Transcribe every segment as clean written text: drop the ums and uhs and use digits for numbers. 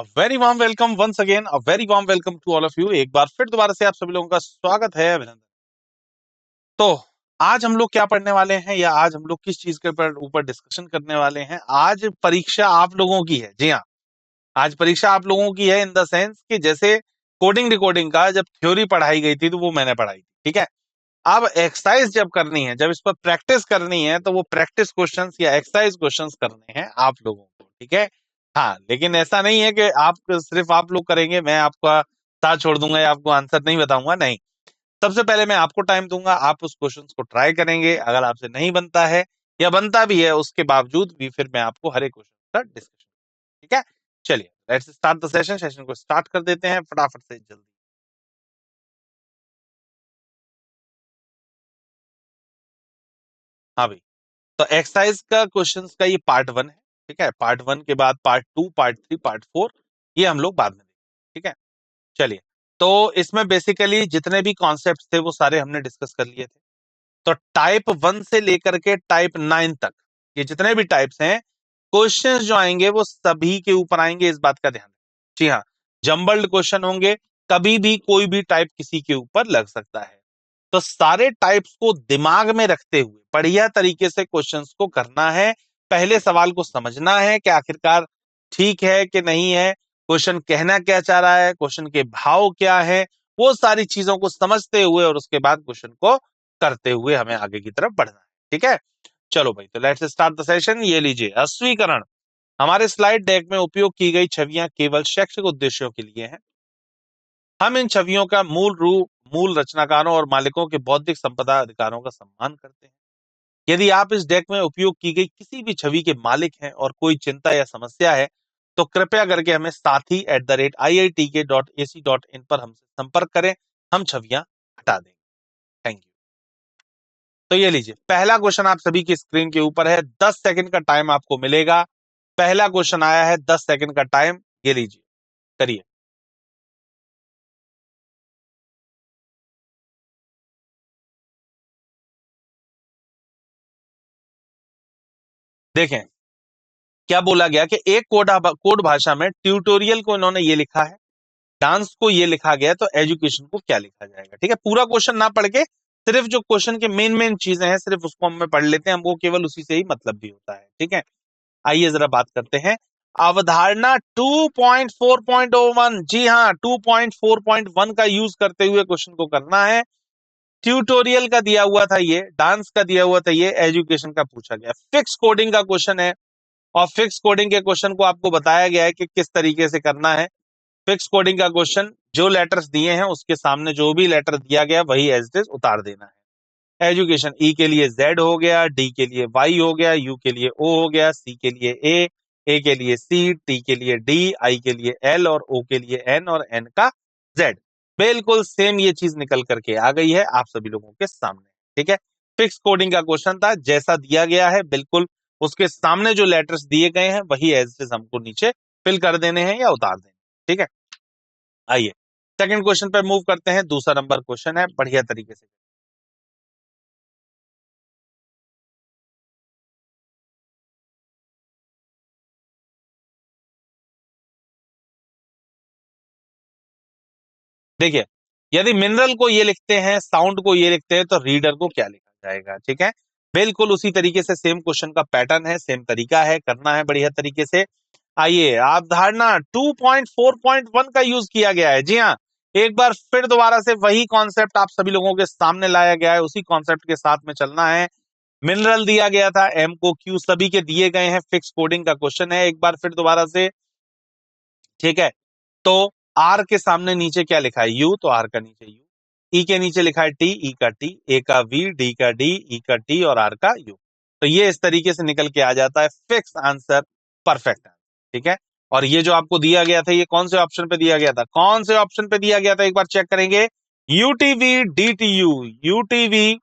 A very warm welcome once again, a very warm welcome to all of you. एक बार फिर दोबारा से आप सभी लोगों का स्वागत है, अभिनंदन। तो आज हम लोग क्या पढ़ने वाले हैं या आज हम लोग किस चीज के ऊपर डिस्कशन करने वाले हैं। आज परीक्षा आप लोगों की है। जी हाँ, आज परीक्षा आप लोगों की है इन द सेंस कि जैसे कोडिंग रिकॉर्डिंग का जब थ्योरी पढ़ाई गई थी तो वो मैंने पढ़ाई थी, ठीक है। अब एक्सरसाइज जब करनी है, जब इस पर प्रैक्टिस करनी है, तो वो प्रैक्टिस क्वेश्चंस या एक्सरसाइज क्वेश्चंस करने हैं आप लोगों को, ठीक है। हाँ, लेकिन ऐसा नहीं है कि आप सिर्फ आप लोग करेंगे, मैं आपका साथ छोड़ दूंगा या आपको आंसर नहीं बताऊंगा, नहीं। सबसे पहले मैं आपको टाइम दूंगा, आप उस क्वेश्चंस को ट्राई करेंगे। अगर आपसे नहीं बनता है या बनता भी है उसके बावजूद भी फिर मैं आपको हर एक क्वेश्चन का डिस्कशन, ठीक है। चलिए लेट्स स्टार्ट द सेशन को स्टार्ट कर देते हैं फटाफट से, जल्दी। हाँ भाई, तो एक्सरसाइज का क्वेश्चंस का ये पार्ट 1 है, ठीक है। पार्ट 1 के बाद पार्ट 2, पार्ट 3, पार्ट 4 ये हम लोग बाद में देखेंगे, ठीक है। चलिए, तो इसमें बेसिकली जितने भी कॉन्सेप्ट थे वो सारे हमने डिस्कस कर लिए थे। तो टाइप 1 से लेकर के टाइप 9 तक ये जितने भी टाइप्स हैं, क्वेश्चंस जो आएंगे वो सभी के ऊपर आएंगे, इस बात का ध्यान रखें। जी हाँ, जंबल्ड क्वेश्चन होंगे, कभी भी कोई भी टाइप किसी के ऊपर लग सकता है। तो सारे टाइप्स को दिमाग में रखते हुए बढ़िया तरीके से क्वेश्चंस को करना है। पहले सवाल को समझना है कि आखिरकार ठीक है कि नहीं है, क्वेश्चन कहना क्या चाह रहा है, क्वेश्चन के भाव क्या है, वो सारी चीजों को समझते हुए और उसके बाद क्वेश्चन को करते हुए हमें आगे की तरफ बढ़ना है, ठीक है। चलो भाई, तो लेट्स स्टार्ट द सेशन। ये लीजिए, अस्वीकरण। हमारे स्लाइड डेक में उपयोग की गई छवियां केवल शैक्षिक उद्देश्यों के लिए हैं। हम इन छवियों का मूल रचनाकारों और मालिकों के बौद्धिक संपदा अधिकारों का सम्मान करते हैं। यदि आप इस डेक में उपयोग की गई किसी भी छवि के मालिक हैं और कोई चिंता या समस्या है तो कृपया करके हमें sathi@iitk.ac.in पर हमसे संपर्क करें, हम छवियां हटा देंगे। Thank you. तो ये लीजिए, पहला क्वेश्चन आप सभी की स्क्रीन के ऊपर है, 10 सेकंड का टाइम आपको मिलेगा। पहला क्वेश्चन आया है, 10 सेकंड का टाइम, ये लीजिए, करिए। देखें, क्या बोला गया कि एक कोड भाषा में ट्यूटोरियल को इन्होंने ये लिखा है, डांस को ये लिखा गया, तो एजुकेशन को क्या लिखा जाएगा, ठीक है। पूरा क्वेश्चन ना पढ़ के सिर्फ जो क्वेश्चन के मेन चीजें हैं सिर्फ उसको हम पढ़ लेते हैं, हमको केवल उसी से ही मतलब भी होता है, ठीक है। आइए जरा बात करते हैं। अवधारणा 2.4.1, जी हाँ, 2.4.1 का यूज करते हुए क्वेश्चन को करना है। ट्यूटोरियल का दिया हुआ था ये, डांस का दिया हुआ था ये, एजुकेशन का पूछा गया। फिक्स कोडिंग का क्वेश्चन है और फिक्स कोडिंग के क्वेश्चन को आपको बताया गया है कि किस तरीके से करना है। फिक्स कोडिंग का क्वेश्चन, जो लेटर्स दिए हैं उसके सामने जो भी लेटर दिया गया वही एज इट इज उतार देना है। एजुकेशन, ई के लिए जेड हो गया, डी के लिए वाई हो गया, यू के लिए ओ हो गया, सी के लिए ए के लिए सी, टी के लिए डी, आई के लिए एल और ओ के लिए एन और एन का जेड। बिल्कुल सेम ये चीज निकल करके आ गई है आप सभी लोगों के सामने, ठीक है। फिक्स कोडिंग का क्वेश्चन था, जैसा दिया गया है बिल्कुल उसके सामने जो लेटर्स दिए गए हैं वही एज इट इज हमको नीचे फिल कर देने हैं या उतार देने, ठीक है। आइए सेकंड क्वेश्चन पे मूव करते हैं। दूसरा नंबर क्वेश्चन है, बढ़िया तरीके से देखिए। यदि मिनरल को ये लिखते हैं, साउंड को ये लिखते हैं, तो रीडर को क्या लिखा जाएगा, ठीक है। बिल्कुल उसी तरीके से सेम क्वेश्चन का पैटर्न है, सेम तरीका है, करना है बढ़िया तरीके से। आइए, अवधारणा 2.4.1 का यूज किया गया है। जी हाँ, एक बार फिर दोबारा से वही कॉन्सेप्ट आप सभी लोगों के सामने लाया गया है, उसी कॉन्सेप्ट के साथ में चलना है। मिनरल दिया गया था, एम को क्यू सभी के दिए गए हैं, फिक्स कोडिंग का क्वेश्चन है एक बार फिर दोबारा से, ठीक है। तो आर के सामने नीचे क्या लिखा है, यू, तो आर का नीचे यू, ई के नीचे लिखा है टी, ई का टी, ए का वी, डी का डी, ई का टी और आर का यू। तो ये इस तरीके से निकल के आ जाता है फिक्स आंसर, परफेक्ट आंसर, ठीक है। और ये जो आपको दिया गया था ये कौन से ऑप्शन पे दिया गया था, कौन से ऑप्शन पे दिया गया था, एक बार चेक करेंगे। यूटीवी डीटीयू, यूटीवी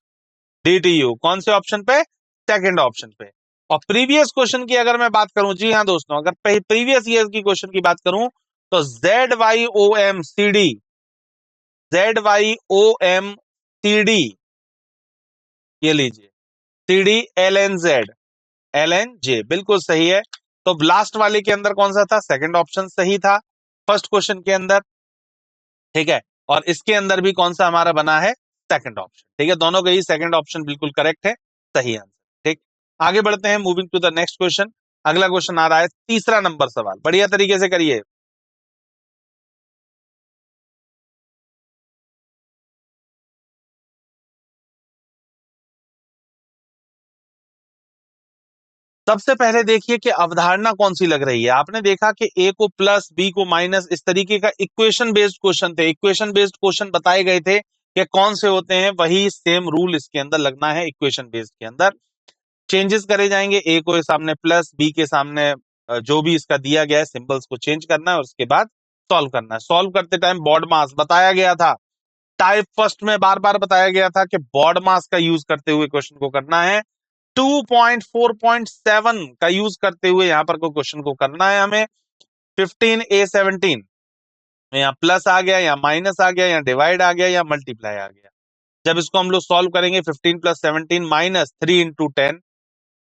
डीटीयू कौन से ऑप्शन पे, सेकंड ऑप्शन पे। और प्रीवियस क्वेश्चन की अगर मैं बात करूं, जी हाँ दोस्तों, अगर प्रीवियस ईयर की क्वेश्चन की बात करूं तो ZYOM CD, ZYOM CD, ये लीजिए, CD LNZ, LNJ बिल्कुल सही है। तो लास्ट वाले के अंदर कौन सा था, सेकंड ऑप्शन सही था। फर्स्ट क्वेश्चन के अंदर, ठीक है, और इसके अंदर भी कौन सा हमारा बना है, सेकंड ऑप्शन, ठीक है, दोनों का ही सेकंड ऑप्शन बिल्कुल करेक्ट है, सही आंसर। ठीक, आगे बढ़ते हैं, moving to the next question. अगला क्वेश्चन आ रहा है तीसरा नंबर सवाल, बढ़िया तरीके से करिए। सबसे पहले देखिए कि अवधारणा कौन सी लग रही है। आपने देखा कि ए को प्लस बी को माइनस, इस तरीके का इक्वेशन बेस्ड क्वेश्चन थे, इक्वेशन बेस्ड क्वेश्चन बताए गए थे कि कौन से होते हैं, वही सेम रूल इसके अंदर लगना है। इक्वेशन बेस्ड के अंदर चेंजेस करे जाएंगे, ए को सामने प्लस, बी के सामने जो भी इसका दिया गया है सिंबल्स को चेंज करना है और उसके बाद सॉल्व करना है। सॉल्व करते टाइम बॉड मास बताया गया था, टाइप फर्स्ट में बार बार बताया गया था कि बॉड मास का यूज करते हुए क्वेश्चन को करना है। 2.4.7 का यूज करते हुए यहां पर कोई क्वेश्चन को करना है हमें। 15a17 यहाँ प्लस आ गया, या माइनस आ गया, या डिवाइड आ गया, या मल्टीप्लाई आ गया। जब इसको हम लोग सॉल्व करेंगे 15 प्लस 17 माइनस 3 इंटू 10,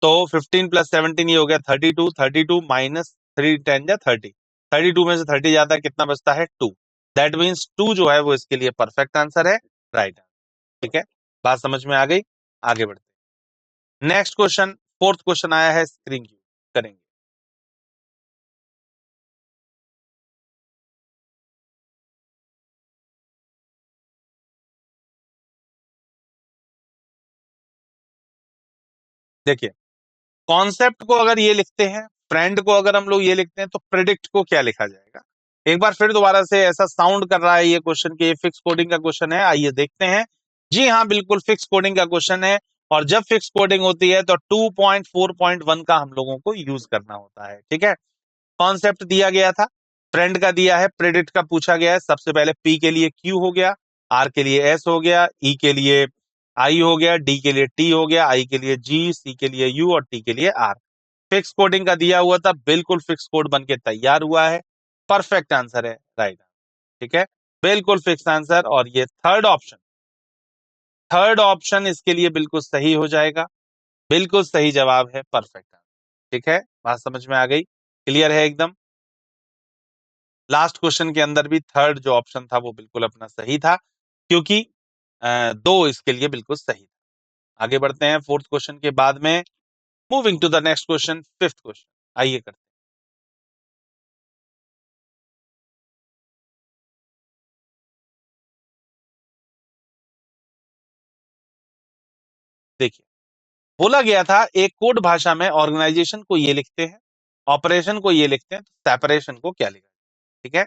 तो 15 प्लस 17 ये हो गया 32, 32 माइनस 3 10 या 30, 32 में से 30 जाता है, कितना बचता है 2। दैट मीन्स 2 जो है वो इसके लिए परफेक्ट आंसर है, राइट। ठीक है, बात समझ में आ गई। आगे बढ़ते हैं, नेक्स्ट क्वेश्चन, फोर्थ क्वेश्चन आया है, स्क्रीन की करेंगे। देखिए, कॉन्सेप्ट को अगर ये लिखते हैं, फ्रेंड को अगर हम लोग ये लिखते हैं, तो प्रिडिक्ट को क्या लिखा जाएगा। एक बार फिर दोबारा से ऐसा साउंड कर रहा है ये क्वेश्चन कि ये फिक्स कोडिंग का क्वेश्चन है, आइए देखते हैं। जी हाँ, बिल्कुल फिक्स कोडिंग का क्वेश्चन है, और जब फिक्स कोडिंग होती है तो 2.4.1 का हम लोगों को यूज करना होता है। ठीक है, कॉन्सेप्ट दिया गया था, फ्रेंड का दिया है, प्रेडिक्ट का पूछा गया है। सबसे पहले पी के लिए क्यू हो गया, आर के लिए एस हो गया, ई के लिए आई हो गया, डी के लिए टी हो गया, आई के लिए जी, सी के लिए यू और टी के लिए आर। फिक्स कोडिंग का दिया हुआ था, बिल्कुल फिक्स कोड बन के तैयार हुआ है, परफेक्ट आंसर है, राइट। ठीक है, बिल्कुल फिक्स आंसर, और ये थर्ड ऑप्शन इसके लिए बिल्कुल सही हो जाएगा, बिल्कुल सही जवाब है, परफेक्ट आंसर। ठीक है, बात समझ में आ गई, क्लियर है एकदम। लास्ट क्वेश्चन के अंदर भी थर्ड जो ऑप्शन था वो बिल्कुल अपना सही था, क्योंकि दो इसके लिए बिल्कुल सही था। आगे बढ़ते हैं फोर्थ क्वेश्चन के बाद में, moving to the next question, fifth question, आइए करते हैं। देखिए, बोला गया था एक कोड भाषा में ऑर्गेनाइजेशन को ये लिखते हैं, ऑपरेशन को ये लिखते हैं, तो सेपरेशन को क्या लिखा है। ठीक है,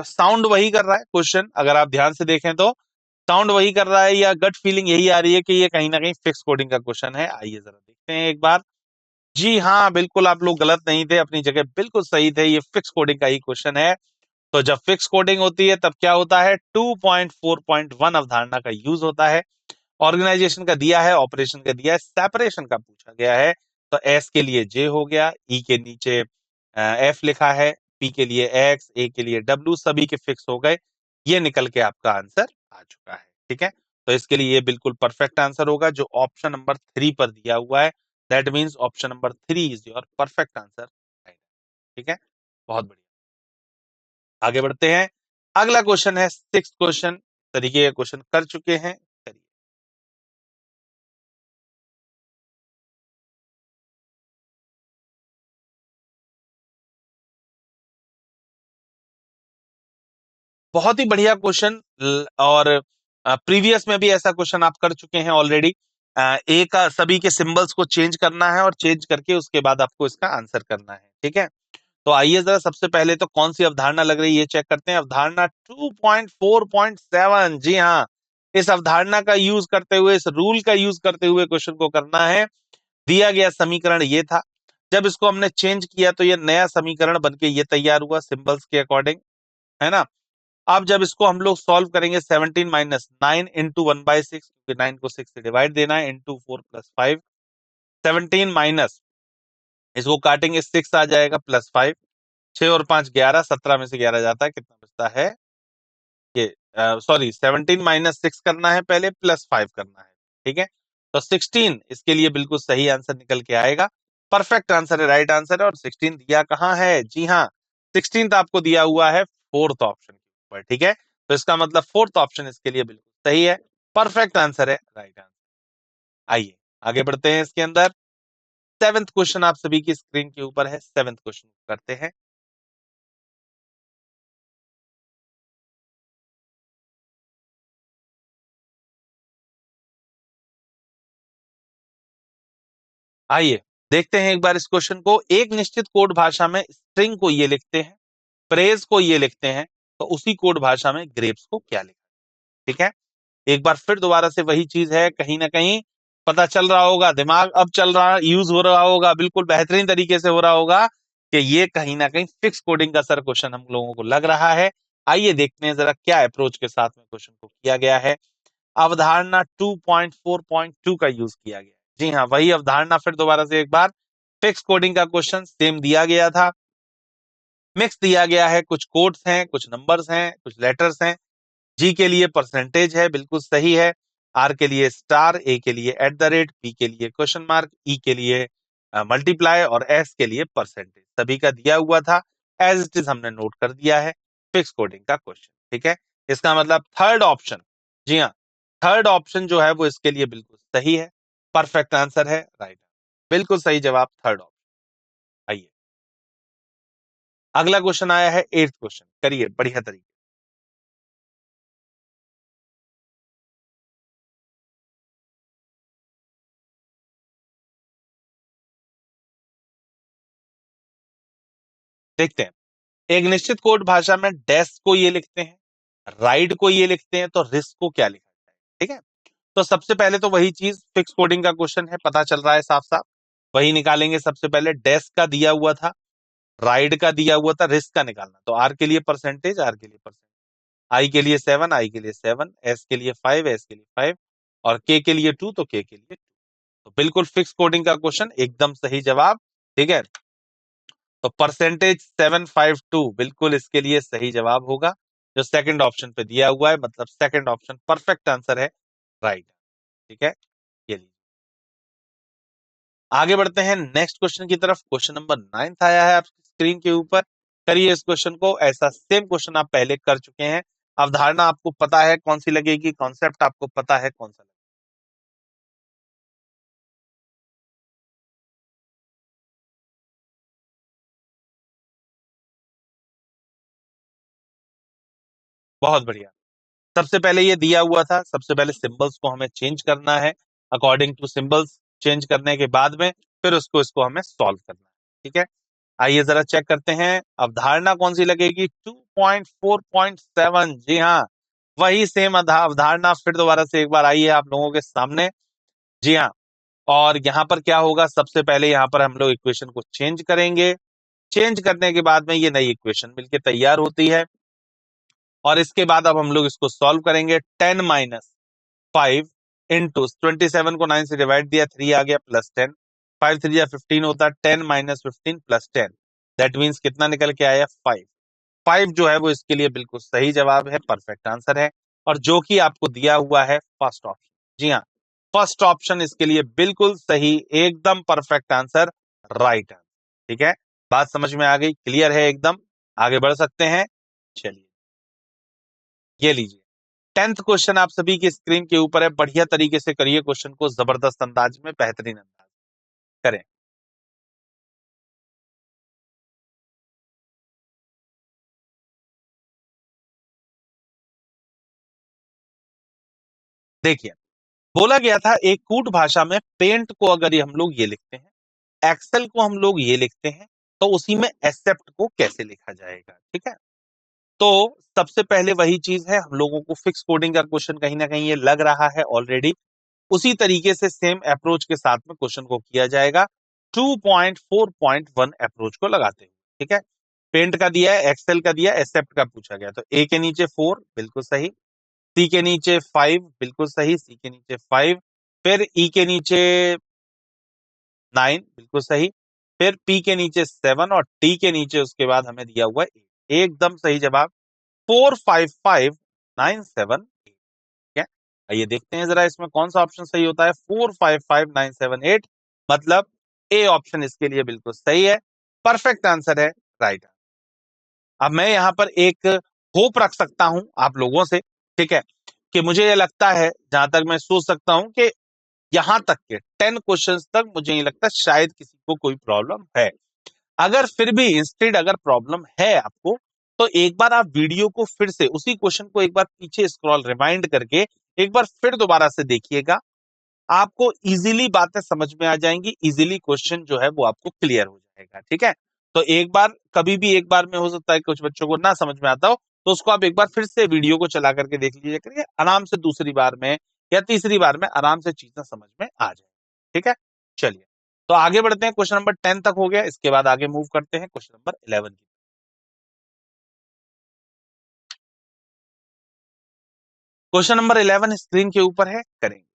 साउंड वही कर रहा है क्वेश्चन, अगर आप ध्यान से देखें तो साउंड वही कर रहा है, या गट फीलिंग यही आ रही है कि ये कहीं ना कहीं फिक्स कोडिंग का क्वेश्चन है। आइए जरा देखते हैं एक बार। जी हाँ, बिल्कुल आप लोग गलत नहीं थे, अपनी जगह बिल्कुल सही थे, ये फिक्स कोडिंग का ही क्वेश्चन है। तो जब फिक्स कोडिंग होती है तब क्या होता है, 2.4.1 अवधारणा का यूज होता है। ऑर्गेनाइजेशन का दिया है, ऑपरेशन का दिया है, सेपरेशन का पूछा गया है, तो एस के लिए जे हो गया, ई के नीचे एफ लिखा है, पी के लिए एक्स, ए के लिए डब्ल्यू, सभी के फिक्स हो गए, ये निकल के आपका आंसर आ चुका है। ठीक है, तो इसके लिए ये बिल्कुल परफेक्ट आंसर होगा जो ऑप्शन नंबर 3 पर दिया हुआ है। That means option number 3 is your perfect answer. ठीक है, बहुत बढ़िया, आगे बढ़ते हैं। अगला क्वेश्चन है सिक्स क्वेश्चन, तरीके के क्वेश्चन कर चुके हैं, करिए। बहुत ही बढ़िया क्वेश्चन, और प्रीवियस में भी ऐसा क्वेश्चन आप कर चुके हैं ऑलरेडी। ए का सभी के सिंबल्स को चेंज करना है, और चेंज करके उसके बाद आपको इसका आंसर करना है। ठीक है, तो आइए जरा सबसे पहले तो कौन सी अवधारणा लग रही है ये चेक करते हैं। अवधारणा 2.4.7, जी हाँ, इस अवधारणा का यूज करते हुए, इस रूल का यूज करते हुए क्वेश्चन को करना है। दिया गया समीकरण ये था, जब इसको हमने चेंज किया तो ये नया समीकरण बनके ये तैयार हुआ सिंबल्स के अकॉर्डिंग, है ना। अब जब इसको हम लोग सॉल्व करेंगे, 17 माइनस 9 इंटू 1/6, क्योंकि 9 को 6 से डिवाइड देना है, इंटू 4 प्लस 5, 17 माइनस, इसको काटेंगे 6 आ जाएगा, प्लस 5, 6 और 5 11, 17 में से 11 जाता है, कितना बचता है ये, सॉरी 17 माइनस 6 करना है पहले, प्लस 5 करना है। ठीक है, तो 16 इसके लिए बिल्कुल सही आंसर निकल के आएगा, परफेक्ट आंसर है, राइट आंसर है। और 16 दिया कहाँ है, जी हाँ, 16th आपको दिया हुआ है फोर्थ ऑप्शन के ऊपर, ठीक है। तो इसका मतलब फोर्थ ऑप्शन इसके लिए बिल्कुल सही है, परफेक्ट आंसर है, राइट आंसर। आइए आगे बढ़ते हैं इसके अंदर। सेवेंथ क्वेश्चन आप सभी की स्क्रीन के ऊपर है, सेवेंथ क्वेश्चन करते हैं। आइए देखते हैं एक बार इस क्वेश्चन को। एक निश्चित कोड भाषा में स्ट्रिंग को ये लिखते हैं, प्रेज को ये लिखते हैं, तो उसी कोड भाषा में ग्रेप्स को क्या लिखा, ठीक है। एक बार फिर दोबारा से वही चीज है, कहीं ना कहीं पता चल रहा होगा, दिमाग अब चल रहा, यूज हो रहा होगा, बिल्कुल बेहतरीन तरीके से हो रहा होगा कि ये कहीं ना कहीं फिक्स कोडिंग का सर क्वेश्चन हम लोगों को लग रहा है। आइए देखते हैं जरा क्या अप्रोच के साथ में क्वेश्चन को किया गया है। अवधारणा 2.4.2 का यूज किया गया। जी हाँ, वही अवधारणा फिर दोबारा से एक बार, फिक्स कोडिंग का क्वेश्चन सेम दिया गया था, मिक्स दिया गया है, कुछ कोड्स हैं, कुछ नंबर्स हैं, कुछ लेटर्स हैं। जी के लिए परसेंटेज है, बिल्कुल सही है। आर के लिए स्टार, ए के लिए @, पी के लिए क्वेश्चन मार्क, ई के लिए मल्टीप्लाई और एस के लिए परसेंटेज, सभी का दिया हुआ था। एज इट इज हमने नोट कर दिया है, फिक्स कोडिंग का क्वेश्चन, ठीक है। इसका मतलब थर्ड ऑप्शन, जी हाँ, थर्ड ऑप्शन जो है वो इसके लिए बिल्कुल सही है, परफेक्ट आंसर है, राइट, बिल्कुल सही जवाब थर्ड ऑप्शन। आइए अगला क्वेश्चन आया है, एट्थ क्वेश्चन, करिए बढ़िया तरीके। देखते हैं, एक निश्चित कोड भाषा में डैश को ये लिखते हैं, राइट को ये लिखते हैं, तो रिस्क को क्या लिखा जाए, ठीक है। तो सबसे पहले तो वही चीज, फिक्स कोडिंग का क्वेश्चन है, पता चल रहा है साफ साफ, वही निकालेंगे। सबसे पहले डैश का दिया हुआ था, राइट का दिया हुआ था, रिस्क का निकालना, तो आर के लिए परसेंटेज, आर के लिए परसेंटेज, आई के लिए 7, आई के लिए 7, एस के लिए 5, एस के लिए 5, और के लिए 2, तो के लिए 2। तो बिल्कुल फिक्स कोडिंग का क्वेश्चन, एकदम सही जवाब, ठीक है। तो परसेंटेज 752 बिल्कुल इसके लिए सही जवाब होगा, जो सेकंड ऑप्शन पे दिया हुआ है, मतलब सेकंड ऑप्शन परफेक्ट आंसर है, राइट, ठीक है। ये लीजिए आगे बढ़ते हैं नेक्स्ट क्वेश्चन की तरफ। क्वेश्चन नंबर 9 आया है आपकी स्क्रीन के ऊपर, करिए इस क्वेश्चन को। ऐसा सेम क्वेश्चन आप पहले कर चुके हैं, अवधारणा आपको पता है कौन सी लगेगी, कॉन्सेप्ट आपको पता है कौन सा लगेगा। बहुत बढ़िया। सबसे पहले ये दिया हुआ था, सबसे पहले सिंबल्स को हमें चेंज करना है, अकॉर्डिंग टू सिंबल्स चेंज करने के बाद में फिर उसको इसको हमें सॉल्व करना है, ठीक है। आइए जरा चेक करते हैं अवधारणा कौन सी लगेगी, 2.4.7, जी हाँ, वही सेम अवधारणा फिर दोबारा से एक बार आई है आप लोगों के सामने, जी हाँ। और यहाँ पर क्या होगा, सबसे पहले यहाँ पर हम लोग इक्वेशन को चेंज करेंगे, चेंज करने के बाद में ये नई इक्वेशन मिलके तैयार होती है, और इसके बाद अब हम लोग इसको सॉल्व करेंगे। 10 - 5 इंटू 27 को 9 से डिवाइड दिया, 3 आ गया, प्लस 10, 5 3 15 होता है, 10 - 15 प्लस 10, दैट मीन्स कितना निकल के आया, 5। 5 जो है वो इसके लिए बिल्कुल सही जवाब है, परफेक्ट आंसर है, और जो कि आपको दिया हुआ है फर्स्ट ऑप्शन, जी हाँ, फर्स्ट ऑप्शन इसके लिए बिल्कुल सही, एकदम परफेक्ट आंसर, राइट आंसर, ठीक है। बात समझ में आ गई, क्लियर है एकदम, आगे बढ़ सकते हैं। चलिए ये लीजिए, 10th क्वेश्चन आप सभी की स्क्रीन के ऊपर है, बढ़िया तरीके से करिए क्वेश्चन को, जबरदस्त अंदाज में, बेहतरीन अंदाज करें। देखिए, बोला गया था एक कूट भाषा में पेंट को अगर ये हम लोग ये लिखते हैं, एक्सेल को हम लोग ये लिखते हैं, तो उसी में एक्सेप्ट को कैसे लिखा जाएगा, ठीक है। तो सबसे पहले वही चीज है, हम लोगों को फिक्स कोडिंग का क्वेश्चन कहीं ना कहीं ये लग रहा है ऑलरेडी, उसी तरीके से सेम अप्रोच के साथ में क्वेश्चन को किया जाएगा, 2.4.1 अप्रोच को लगाते हुए, ठीक है। पेंट का दिया है, एक्सेल का दिया, एक्सेप्ट का पूछा गया, तो ए के नीचे 4 बिल्कुल सही, सी के नीचे 5 बिल्कुल सही, सी के नीचे 5, फिर ई के नीचे 9 बिल्कुल सही, फिर पी के नीचे 7, और टी के नीचे उसके बाद हमें दिया हुआ है 8, एकदम सही जवाब, 455,978, ठीक है। आइए देखते हैं जरा इसमें कौन सा ऑप्शन सही होता है, 455,978, मतलब ए ऑप्शन इसके लिए बिल्कुल सही है, परफेक्ट आंसर है, राइट। अब मैं यहाँ पर एक होप रख सकता हूं आप लोगों से, ठीक है, कि मुझे ये लगता है, जहां तक मैं सोच सकता हूं, कि यहां तक के 10 क्वेश्चंस तक मुझे नहीं लगता शायद किसी को कोई प्रॉब्लम है। अगर फिर भी इंस्टेड अगर प्रॉब्लम है आपको, तो एक बार आप वीडियो को फिर से उसी क्वेश्चन को एक बार पीछे स्क्रॉल रिवाइंड करके एक बार फिर दोबारा से देखिएगा। आपको इजीली बातें समझ में आ जाएंगी, इजीली क्वेश्चन जो है वो आपको क्लियर हो जाएगा, ठीक है। तो एक बार, कभी भी एक बार में हो सकता है कुछ बच्चों को ना समझ में आता हो, तो उसको आप एक बार फिर से वीडियो को चला करके देख लीजिए करिए, आराम से दूसरी बार में या तीसरी बार में आराम से चीजें समझ में आ जाए, ठीक है। चलिए, तो आगे बढ़ते हैं। क्वेश्चन नंबर 10 तक हो गया, इसके बाद आगे मूव करते हैं क्वेश्चन नंबर 11 की। क्वेश्चन नंबर 11 स्क्रीन के ऊपर है, करेंगे।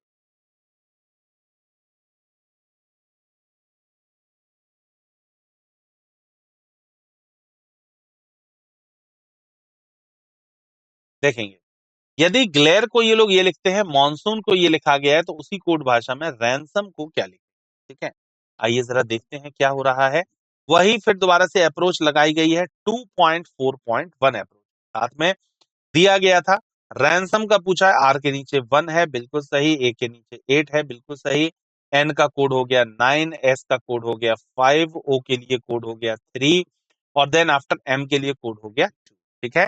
देखेंगे, यदि ग्लेयर को ये लोग ये लिखते हैं, मॉनसून को ये लिखा गया है, तो उसी कोड भाषा में रैंसम को क्या लिखते हैं, ठीक है। आइए जरा देखते हैं क्या हो रहा है। वही फिर दोबारा से अप्रोच लगाई गई है, 2.4.1 अप्रोच। साथ में दिया गया था, रैंसम का पूछा है, आर के नीचे 1 है, बिल्कुल सही, ए के नीचे 8 है, बिल्कुल सही, एन का कोड हो गया 9, एस का कोड हो गया 5, ओ के लिए कोड हो गया 3, और देन आफ्टर एम के लिए कोड हो गया 2, ठीक है।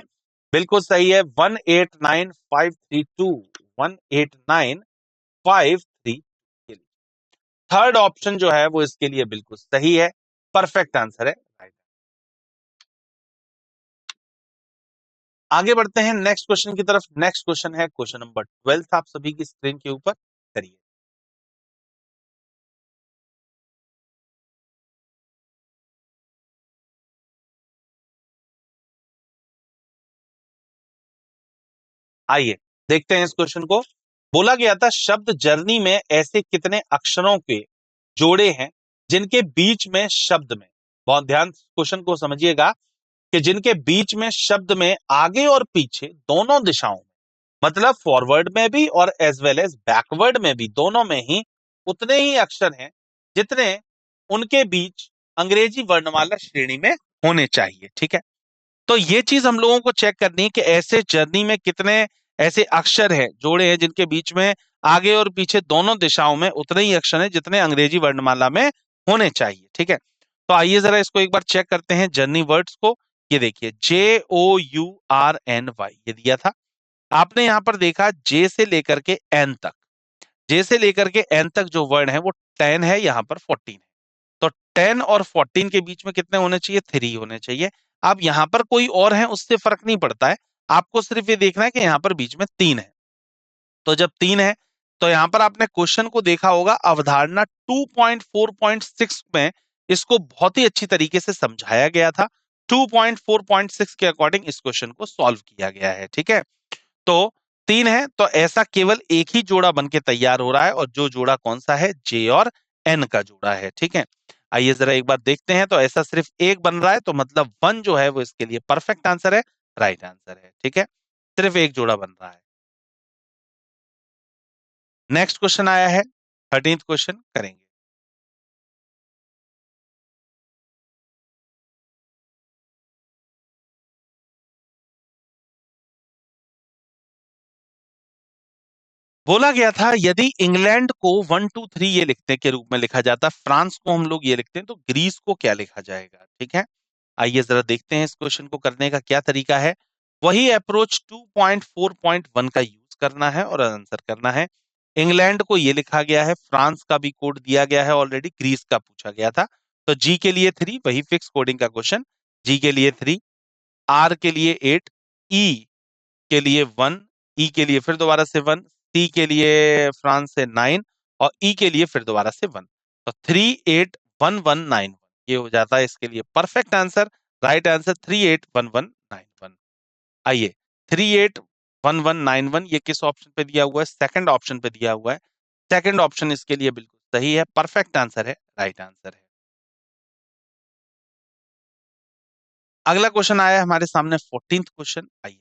बिल्कुल सही है, 189,532, 189,532 के लिए थर्ड ऑप्शन जो है वो इसके लिए बिल्कुल सही है, परफेक्ट आंसर है, राइट। आगे बढ़ते हैं नेक्स्ट क्वेश्चन की तरफ। नेक्स्ट क्वेश्चन है क्वेश्चन नंबर 12, आप सभी की स्क्रीन के ऊपर, करिए। आइए देखते हैं इस क्वेश्चन को। बोला गया था, शब्द जर्नी में ऐसे कितने अक्षरों के जोड़े हैं जिनके बीच में शब्द में, बहुत ध्यान क्वेश्चन को समझिएगा, कि जिनके बीच में शब्द में आगे और पीछे दोनों दिशाओं में, मतलब फॉरवर्ड में भी और एज वेल एज बैकवर्ड में भी, दोनों में ही उतने ही अक्षर हैं जितने उनके बीच अंग्रेजी वर्णमाला श्रेणी में होने चाहिए, ठीक है। तो ये चीज हम लोगों को चेक करनी है कि ऐसे जर्नी में कितने ऐसे अक्षर हैं, जोड़े हैं, जिनके बीच में आगे और पीछे दोनों दिशाओं में उतने ही अक्षर हैं जितने अंग्रेजी वर्णमाला में होने चाहिए, ठीक है। तो आइए जरा इसको एक बार चेक करते हैं जर्नी वर्ड्स को। ये देखिए, JOURNY ये दिया था। आपने यहां पर देखा जे से लेकर के एन तक, जे से लेकर के एन तक जो वर्ड है वो 10 है, यहाँ पर 14 है। तो 10 और 14 के बीच में कितने होने चाहिए, 3 होने चाहिए। अब यहाँ पर कोई और है उससे फर्क नहीं पड़ता है, आपको सिर्फ ये देखना है कि यहाँ पर बीच में 3 है। तो जब 3 है, तो यहाँ पर आपने क्वेश्चन को देखा होगा, अवधारणा 2.4.6 में इसको बहुत ही अच्छी तरीके से समझाया गया था। 2.4.6 के अकॉर्डिंग इस क्वेश्चन को सॉल्व किया गया है, ठीक है। तो 3 है, तो ऐसा केवल एक ही जोड़ा बन के तैयार हो रहा है, और जो जोड़ा कौन सा है, जे और एन का जोड़ा है, ठीक है। आइए जरा एक बार देखते हैं, तो ऐसा सिर्फ एक बन रहा है, तो मतलब 1 जो है वो इसके लिए परफेक्ट आंसर है, राइट आंसर है, ठीक है। सिर्फ एक जोड़ा बन रहा है। नेक्स्ट क्वेश्चन आया है, 13th क्वेश्चन, करेंगे। बोला गया था, यदि इंग्लैंड को 1 2 3 ये लिखने के रूप में लिखा जाता, फ्रांस को हम लोग ये लिखते हैं, तो ग्रीस को क्या लिखा जाएगा, ठीक है। आइए जरा देखते हैं इस क्वेश्चन को करने का क्या तरीका है। वही अप्रोच 2.4.1 का यूज करना है और आंसर करना है। इंग्लैंड को ये लिखा गया है, फ्रांस का भी कोड दिया गया है ऑलरेडी, ग्रीस का पूछा गया था, तो जी के लिए 3, वही फिक्स कोडिंग का क्वेश्चन, जी के लिए 3, आर के लिए 8, ई के लिए 1, ई के लिए फिर दोबारा से 1, सी के लिए फ्रांस से 9, और ई के लिए फिर दोबारा से 1, तो 381191 ये हो जाता है इसके लिए परफेक्ट आंसर, राइट आंसर 381191। आइए, 381191 ये किस ऑप्शन पे दिया हुआ है, सेकंड ऑप्शन पे दिया हुआ है। सेकंड ऑप्शन इसके लिए बिल्कुल सही है, परफेक्ट आंसर है, राइट आंसर है। अगला क्वेश्चन आया है हमारे सामने, 14th क्वेश्चन, आइए।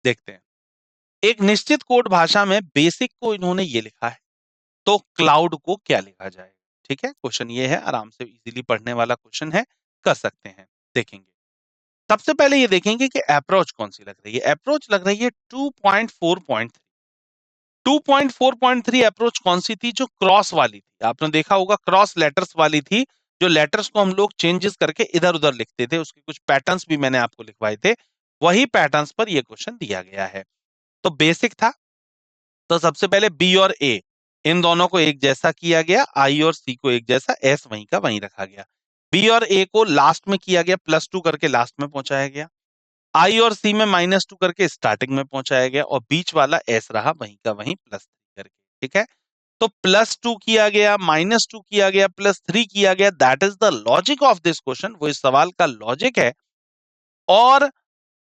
देखते हैं। एक निश्चित कोड भाषा में बेसिक को इन्होंने ये लिखा है, तो क्लाउड को क्या लिखा जाए? ठीक है, क्वेश्चन ये है, आराम से इजीली पढ़ने वाला क्वेश्चन है, कर सकते हैं। देखेंगे, सबसे पहले ये देखेंगे कि अप्रोच कौन सी लग रही है। अप्रोच लग रही है 2.4.3। 2.4.3 अप्रोच कौन सी थी? जो क्रॉस वाली थी। आपने देखा होगा क्रॉस लेटर्स वाली थी, जो लेटर्स को हम लोग चेंजेस करके इधर उधर लिखते थे, उसके कुछ पैटर्न्स भी मैंने आपको लिखवाए थे, वही पैटर्न्स पर यह क्वेश्चन दिया गया है। तो बेसिक था, तो सबसे पहले बी और ए, इन दोनों को एक जैसा किया गया, आई और सी को एक जैसा, एस वहीं का वहीं रखा गया। बी और ए को लास्ट में किया गया, +2 करके लास्ट में पहुंचाया गया। आई और सी में -2 करके स्टार्टिंग में पहुंचाया गया, और बीच वाला एस रहा वहीं का वहीं +3 करके। ठीक है, तो +2 किया गया, -2 किया गया, +3 किया गया। That is the logic of this question, वो इस सवाल का लॉजिक है। और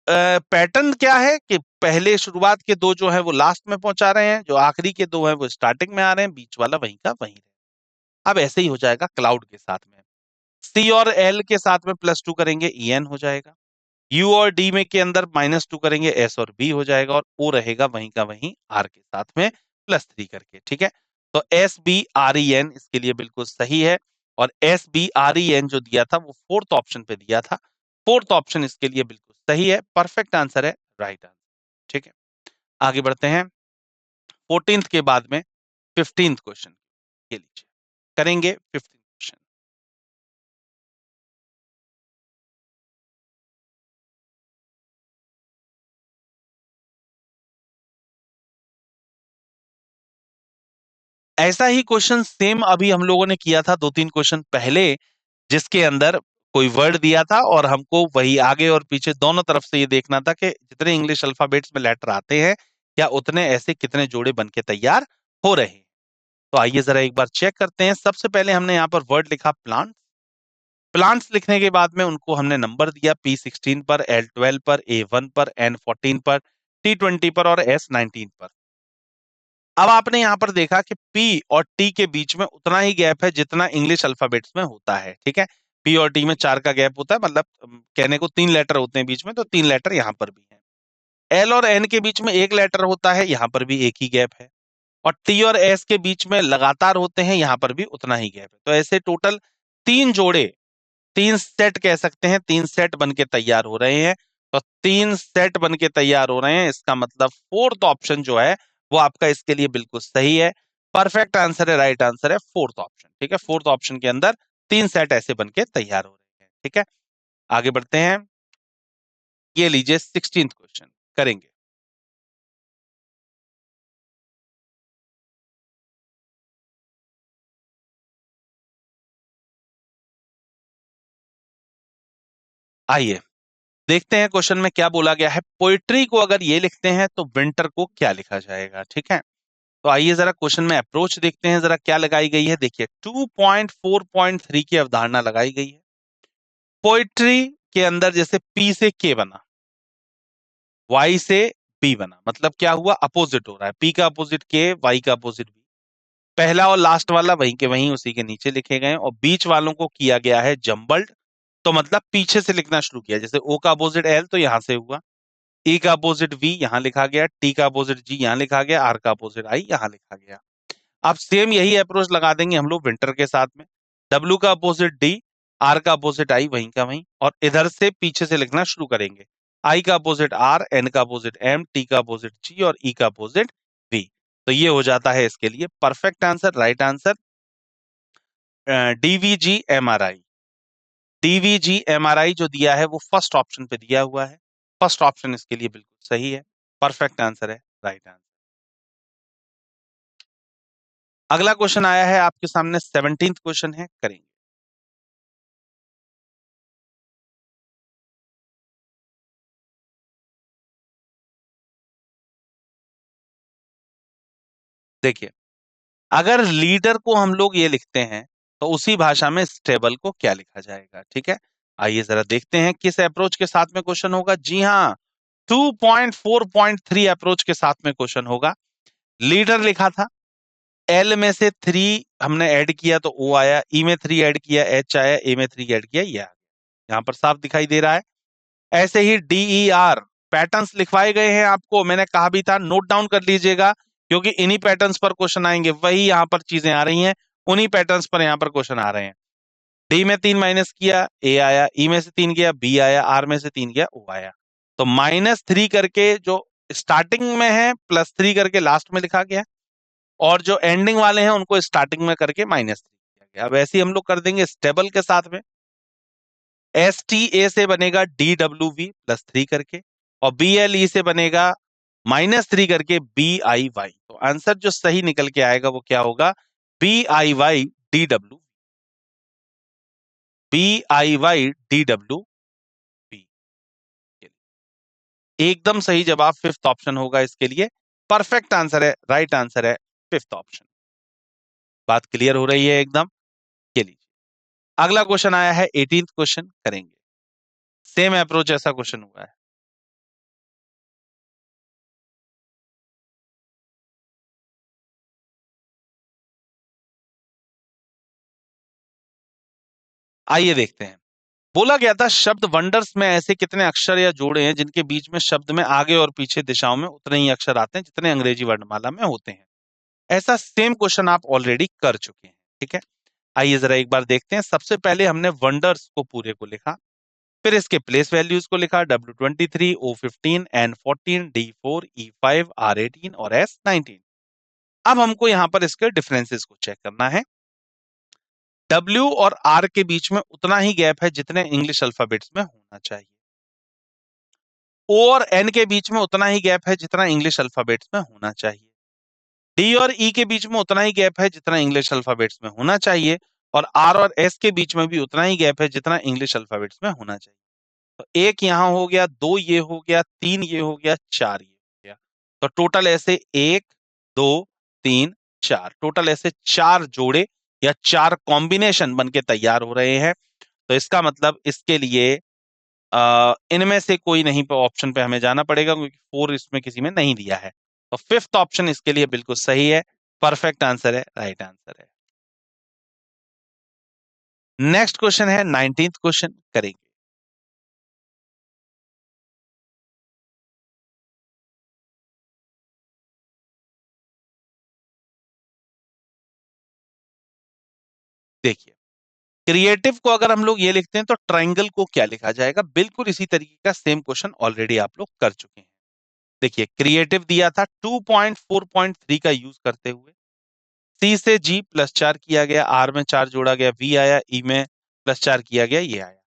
पैटर्न क्या है कि पहले शुरुआत के दो जो है वो लास्ट में पहुंचा रहे हैं, जो आखिरी के दो है वो स्टार्टिंग में आ रहे हैं, बीच वाला वहीं का वहीं रहे। अब ऐसे ही हो जाएगा क्लाउड के साथ में। सी और एल के साथ में +2 करेंगे, EN हो जाएगा। यू और डी में के अंदर -2 करेंगे, एस और बी हो जाएगा, और ओ रहेगा वहीं का वहीं आर के साथ में +3 करके। ठीक है, तो SBREN इसके लिए बिल्कुल सही है, और SBREN जो दिया था वो फोर्थ ऑप्शन पे दिया था, फोर्थ ऑप्शन इसके लिए बिल्कुल सही है, परफेक्ट आंसर है, राइट आंसर। ठीक है, आगे बढ़ते हैं 14th के बाद में 15th क्वेश्चन, ये लीजिए, करेंगे 15th क्वेश्चन। ऐसा ही क्वेश्चन सेम अभी हम लोगों ने किया था 2-3 क्वेश्चन पहले, जिसके अंदर कोई वर्ड दिया था और हमको वही आगे और पीछे दोनों तरफ से ये देखना था कि जितने इंग्लिश अल्फाबेट्स में लेटर आते हैं, क्या उतने ऐसे कितने जोड़े बन के तैयार हो रहे हैं। तो आइए जरा एक बार चेक करते हैं। सबसे पहले हमने यहाँ पर वर्ड लिखा प्लांट। प्लांट्स लिखने के बाद में उनको हमने नंबर दिया, P16 पर, L12 पर, A1 पर, N14 पर, T20 पर और S19 पर। अब आपने यहां पर देखा कि पी और टी के बीच में उतना ही गैप है जितना इंग्लिश अल्फाबेट्स में होता है। ठीक है, पी और टी में 4 का गैप होता है, मतलब कहने को 3 लेटर होते हैं बीच में, तो 3 लेटर यहां पर भी है। एल और एन के बीच में 1 लेटर होता है, यहां पर भी एक ही गैप है। और टी और एस के बीच में लगातार होते हैं, यहां पर भी उतना ही गैप है। तो ऐसे टोटल 3 जोड़े, 3 सेट कह सकते हैं, 3 सेट बन के तैयार हो रहे हैं। तो 3 सेट बन के तैयार हो रहे हैं, इसका मतलब फोर्थ ऑप्शन जो है वो आपका इसके लिए बिल्कुल सही है, परफेक्ट आंसर है, राइट आंसर है फोर्थ ऑप्शन। ठीक है, फोर्थ ऑप्शन के अंदर 3 सेट ऐसे बन के तैयार हो रहे हैं। ठीक है, आगे बढ़ते हैं, ये लीजिए 16th क्वेश्चन करेंगे। आइए देखते हैं क्वेश्चन में क्या बोला गया है। पोइट्री को अगर ये लिखते हैं तो विंटर को क्या लिखा जाएगा। ठीक है, तो आइए जरा क्वेश्चन में अप्रोच देखते हैं, जरा क्या लगाई गई है। देखिए 2.4.3 की अवधारणा लगाई गई है। पोइट्री के अंदर जैसे पी से के बना, वाई से बी बना, मतलब क्या हुआ, अपोजिट हो रहा है, पी का अपोजिट के, वाई का अपोजिट बी। पहला और लास्ट वाला वहीं के वहीं उसी के नीचे लिखे गए, और बीच वालों को किया गया है जम्बल्ड, तो मतलब पीछे से लिखना शुरू किया। जैसे ओ का अपोजिट एल तो यहां से हुआ, ई का अपोजिट वी यहां लिखा गया, टी का अपोजिट जी यहां लिखा गया, आर का अपोजिट आई यहां लिखा गया। अब सेम यही अप्रोच लगा देंगे हम लोग विंटर के साथ में। डब्ल्यू का अपोजिट डी, आर का अपोजिट आई वहीं का वहीं, और इधर से पीछे से लिखना शुरू करेंगे। आई का अपोजिट आर, एन का अपोजिट एम, टी का अपोजिट जी और ई का अपोजिट वी। तो ये हो जाता है इसके लिए perfect answer, right answer, DVGMRI। DVGMRI जो दिया है वो फर्स्ट ऑप्शन पे दिया हुआ है, फर्स्ट ऑप्शन इसके लिए बिल्कुल सही है, परफेक्ट आंसर है, राइट आंसर। अगला क्वेश्चन आया है आपके सामने, 17th क्वेश्चन है, करेंगे। देखिए, अगर लीडर को हम लोग ये लिखते हैं तो उसी भाषा में स्टेबल को क्या लिखा जाएगा। ठीक है, आइए जरा देखते हैं किस अप्रोच के साथ में क्वेश्चन होगा। जी हाँ, 2.4.3 अप्रोच के साथ में क्वेश्चन होगा। लीडर लिखा था, एल में से 3 हमने ऐड किया तो ओ आया, ई में 3 ऐड किया एच आया, ए में 3 ऐड किया ये आ गया, यहां पर साफ दिखाई दे रहा है। ऐसे ही DER पैटर्न्स लिखवाए गए हैं आपको, मैंने कहा भी था नोट डाउन कर लीजिएगा, क्योंकि इन्हीं पैटर्न्स पर क्वेश्चन आएंगे, वही यहाँ पर चीजें आ रही हैं, उन्हीं पैटर्न्स पर यहाँ पर क्वेश्चन आ रहे हैं। डी में 3 माइनस किया, ए आया, ई में से 3 गया, बी आया, आर में से 3 गया, ओ आया। तो -3 करके जो स्टार्टिंग में है, +3 करके लास्ट में लिखा गया, और जो एंडिंग वाले हैं उनको स्टार्टिंग में करके -3 किया गया। अब ऐसे ही हम लोग कर देंगे स्टेबल के साथ में, STA से बनेगा DWV +3 करके, और BLE से बनेगा -3 करके BIY। तो आंसर जो सही निकल के आएगा वो क्या होगा, BIY DW, BIY DW। एकदम सही जवाब फिफ्थ ऑप्शन होगा इसके लिए, परफेक्ट आंसर है, राइट आंसर है फिफ्थ ऑप्शन। बात क्लियर हो रही है एकदम, के लिए अगला क्वेश्चन आया है, 18th क्वेश्चन करेंगे, सेम अप्रोच ऐसा क्वेश्चन हुआ है। आइए देखते हैं। बोला गया था शब्द वंडर्स में ऐसे कितने अक्षर या जोड़े हैं जिनके बीच में शब्द में आगे और पीछे दिशाओं में उतने ही अक्षर आते हैं जितने अंग्रेजी वर्णमाला में होते हैं। ऐसा सेम क्वेश्चन आप ऑलरेडी कर चुके हैं, ठीक है। आइए जरा एक बार देखते हैं। सबसे पहले हमने वंडर्स को पूरे को लिखा, फिर इसके प्लेस वैल्यूज को लिखा, W23, O15, N14, D4, E5, R18 और S19। अब हमको यहां पर इसके डिफरेंसेस को चेक करना है। W और R के बीच में उतना ही गैप है जितने इंग्लिश अल्फाबेट्स में होना चाहिए। O और N के बीच में उतना ही गैप है जितना इंग्लिश अल्फाबेट्स में होना चाहिए। D और E के बीच में उतना ही गैप है जितना इंग्लिश अल्फाबेट्स में होना चाहिए, और R और S के बीच में भी उतना ही गैप है जितना इंग्लिश अल्फाबेट्स में होना चाहिए। तो एक यहां हो गया, 2 ये हो गया, 3 ये हो गया, 4 ये हो गया। तो टोटल ऐसे 1 2 3 4, टोटल ऐसे 4 जोड़े या 4 कॉम्बिनेशन बनके तैयार हो रहे हैं। तो इसका मतलब इसके लिए इनमें से कोई नहीं पे ऑप्शन पे हमें जाना पड़ेगा, क्योंकि 4 इसमें किसी में नहीं दिया है। तो फिफ्थ ऑप्शन इसके लिए बिल्कुल सही है, परफेक्ट आंसर है, राइट आंसर है। नेक्स्ट क्वेश्चन है 19th क्वेश्चन करेंगे। देखिए, क्रिएटिव को अगर हम लोग ये लिखते हैं तो ट्राइंगल को क्या लिखा जाएगा, बिल्कुल इसी तरीके का सेम क्वेश्चन ऑलरेडी आप लोग कर चुके हैं। देखिए, क्रिएटिव दिया था 2.4.3 का यूज करते हुए, C से G +4 किया गया, R में 4 जोड़ा गया, V आया, E में +4 किया गया, ये आया।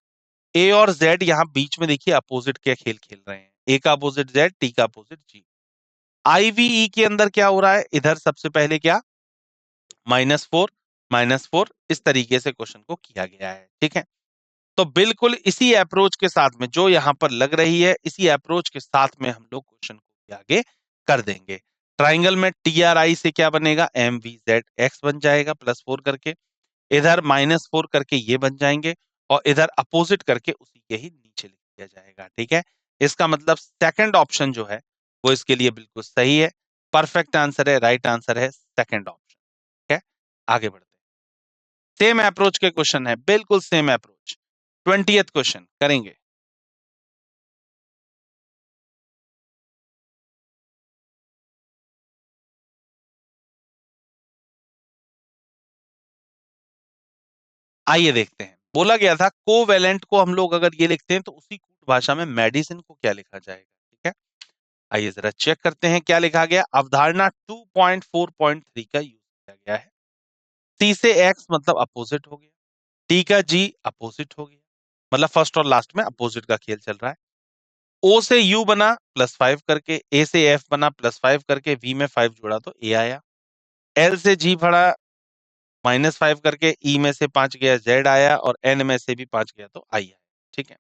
A और Z यहाँ बीच में देखिए अपोजिट के खेल खेल रहे हैं, A का अपोजिट Z, T का अपोजिट G। IVE के अंदर क्या हो रहा है, इधर सबसे पहले क्या, -4 -4, इस तरीके से क्वेश्चन को किया गया है, ठीक है। तो बिल्कुल इसी अप्रोच के साथ में जो यहां पर लग रही है, इसी अप्रोच के साथ में हम लोग क्वेश्चन को आगे कर देंगे। ट्राइंगल में TRI से क्या बनेगा, MVZX बन जाएगा +4 करके, इधर -4 करके ये बन जाएंगे, और इधर अपोजिट करके उसी के ही नीचे लिख दिया जाएगा, ठीक है। इसका मतलब सेकंड ऑप्शन जो है वो इसके लिए बिल्कुल सही है, परफेक्ट आंसर है, राइट आंसर है सेकंड ऑप्शन, ठीक है। आगे बढ़ते हैं, सेम अप्रोच के क्वेश्चन है, बिल्कुल सेम अप्रोच। 20th क्वेश्चन करेंगे। आइए देखते हैं। बोला गया था कोवेलेंट को हम लोग अगर ये लिखते हैं तो उसी कूट भाषा में मेडिसिन को क्या लिखा जाएगा, ठीक है। आइए जरा चेक करते हैं क्या लिखा गया। अवधारणा 2.4.3 का यूज किया गया है। C से X मतलब अपोजिट हो गया, T का G अपोजिट हो गया, मतलब फर्स्ट और लास्ट में अपोजिट का खेल चल रहा है। O से U बना +5 करके, A से F बना +5 करके, V में 5 जोड़ा तो A आया। L से G बढ़ा -5 करके, E में से 5 गया Z आया, और N में से भी 5 गया तो I आया, ठीक है।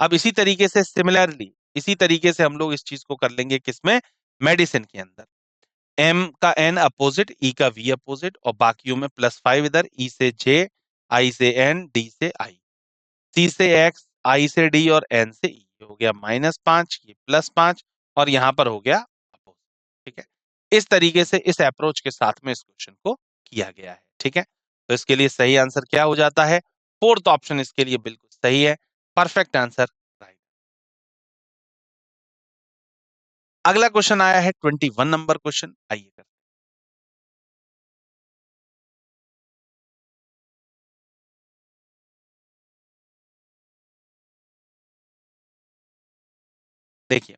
अब इसी तरीके से सिमिलरली इसी तरीके से हम लोग इस चीज को कर लेंगे किसमें, मेडिसिन के अंदर। M का N अपोजिट, E का V अपोजिट, और बाकियों में +5 इधर, E से J, I से N, D से I, C से X, I से D और N से E, हो गया -5, ये +5, और यहां पर हो गया अपोजिट, ठीक है। इस तरीके से इस अप्रोच के साथ में इस क्वेश्चन को किया गया है, ठीक है। तो इसके लिए सही आंसर क्या हो जाता है, फोर्थ ऑप्शन इसके लिए बिल्कुल सही है, परफेक्ट आंसर, राइट। अगला क्वेश्चन आया है 21 नंबर क्वेश्चन, आइए करते हैं। देखिए,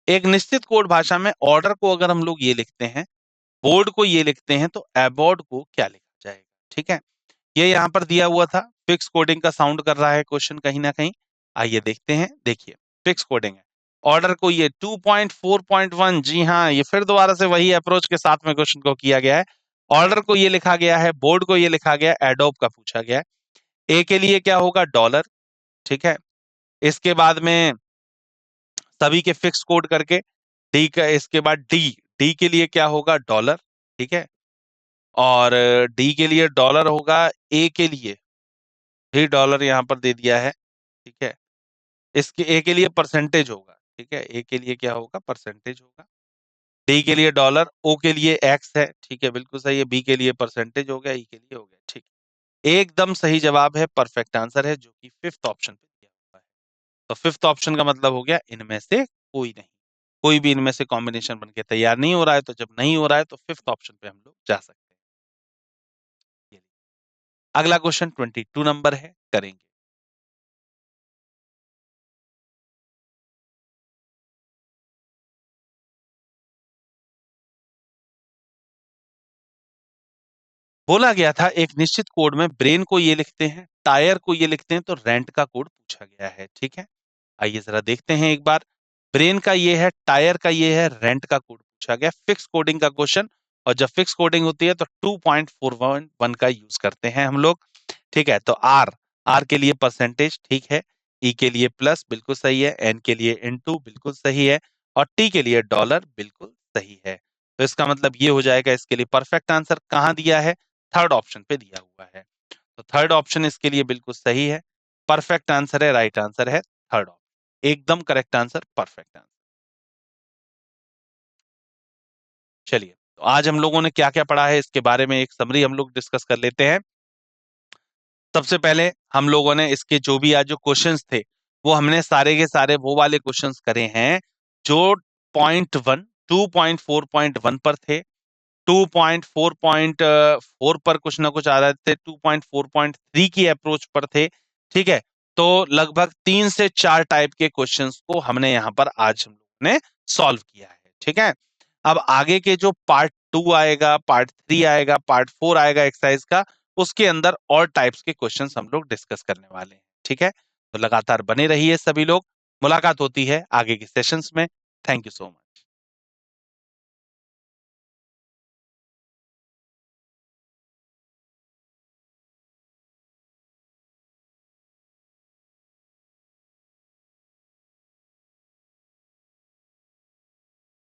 एक निश्चित कोड भाषा में ऑर्डर को अगर हम लोग ये लिखते हैं, बोर्ड को ये लिखते हैं, तो अबॉर्ड को क्या लिखा जाएगा? ठीक है, ये यहाँ पर दिया हुआ था। फिक्स कोडिंग का साउंड कर रहा है क्वेश्चन कहीं ना कहीं। आइए देखते हैं। देखिए, फिक्स कोडिंग है। ऑर्डर को ये 2.4.1, जी हाँ, ये फिर दोबारा से वही अप्रोच के साथ में क्वेश्चन को किया गया है। ऑर्डर को ये लिखा गया है, बोर्ड को ये लिखा गया है, एडोब का पूछा गया है। ए के लिए क्या होगा? डॉलर। ठीक है, इसके बाद में सभी के फिक्स कोड करके डी का, इसके बाद डी, डी के लिए क्या होगा? डॉलर। ठीक है, और डी के लिए डॉलर होगा। ए के लिए भी डॉलर यहाँ पर दे दिया है। ठीक है, इसके ए के लिए परसेंटेज होगा। ठीक है, ए के लिए क्या होगा? परसेंटेज होगा। डी के लिए डॉलर, ओ के लिए एक्स है। ठीक है, बिल्कुल सही है। बी के लिए परसेंटेज हो गया, ई के लिए हो गया। ठीक, एकदम सही जवाब है, परफेक्ट आंसर है, जो कि फिफ्थ ऑप्शन पे दिया हुआ है। तो फिफ्थ ऑप्शन का मतलब हो गया इनमें से कोई नहीं, कोई भी इनमें से कॉम्बिनेशन बन के तैयार नहीं हो रहा है। तो जब नहीं हो रहा है तो फिफ्थ ऑप्शन पे हम लोग जा सकते हैं। अगला क्वेश्चन 22 नंबर है, करेंगे। बोला गया था एक निश्चित कोड में ब्रेन को ये लिखते हैं, टायर को ये लिखते हैं, तो रेंट का कोड पूछा गया है। ठीक है, आइए जरा देखते हैं एक बार। ब्रेन का ये है, टायर का ये है, रेंट का कोड पूछा गया, फिक्स कोडिंग का क्वेश्चन। और जब फिक्स कोडिंग होती है तो 2.411 का यूज करते हैं हम लोग। ठीक है, तो आर, आर के लिए परसेंटेज, ठीक है। ई के लिए प्लस, बिल्कुल सही है। एन के लिए इनटू, बिल्कुल सही है। और टी के लिए डॉलर, बिल्कुल सही है। तो इसका मतलब ये हो जाएगा, इसके लिए परफेक्ट आंसर कहाँ दिया है? थर्ड ऑप्शन पे दिया हुआ है। तो थर्ड ऑप्शन इसके लिए बिल्कुल सही है, परफेक्ट आंसर है, राइट आंसर है थर्ड ऑप्शन, एकदम करेक्ट आंसर, परफेक्ट आंसर। चलिए, तो आज हम लोगों ने क्या क्या पढ़ा है इसके बारे में एक समरी हम लोग डिस्कस कर लेते हैं। सबसे पहले हम लोगों ने इसके जो भी आज जो क्वेश्चंस थे, वो हमने सारे के सारे वो वाले क्वेश्चंस करे हैं जो .1, 2.4.1 पर थे, 2.4.4 पर कुछ ना कुछ आ रहे थे, 2.4.3 की अप्रोच पर थे। ठीक है, तो लगभग 3 से 4 टाइप के क्वेश्चंस को हमने यहाँ पर आज हम लोगों ने सॉल्व किया है। ठीक है, अब आगे के जो पार्ट 2 आएगा, पार्ट 3 आएगा, पार्ट 4 आएगा एक्सरसाइज का, उसके अंदर और टाइप्स के क्वेश्चंस हम लोग डिस्कस करने वाले हैं। ठीक है, तो लगातार बने रहिए सभी लोग। मुलाकात होती है आगे के सेशंस में। Thank you so much.